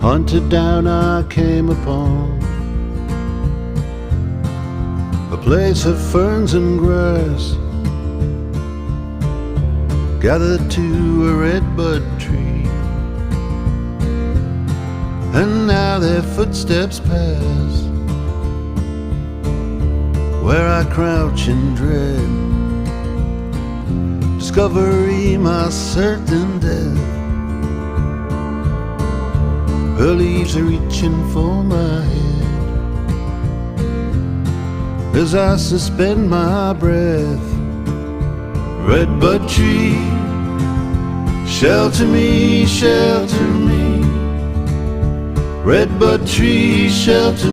Hunted down I came upon a place of ferns and grass, gathered to a redbud tree, and now their footsteps pass where I crouch in dread. Discovery, my certain death. Her leaves are reaching for my head as I suspend my breath. Redbud tree, shelter me, shelter me. Redbud tree, shelter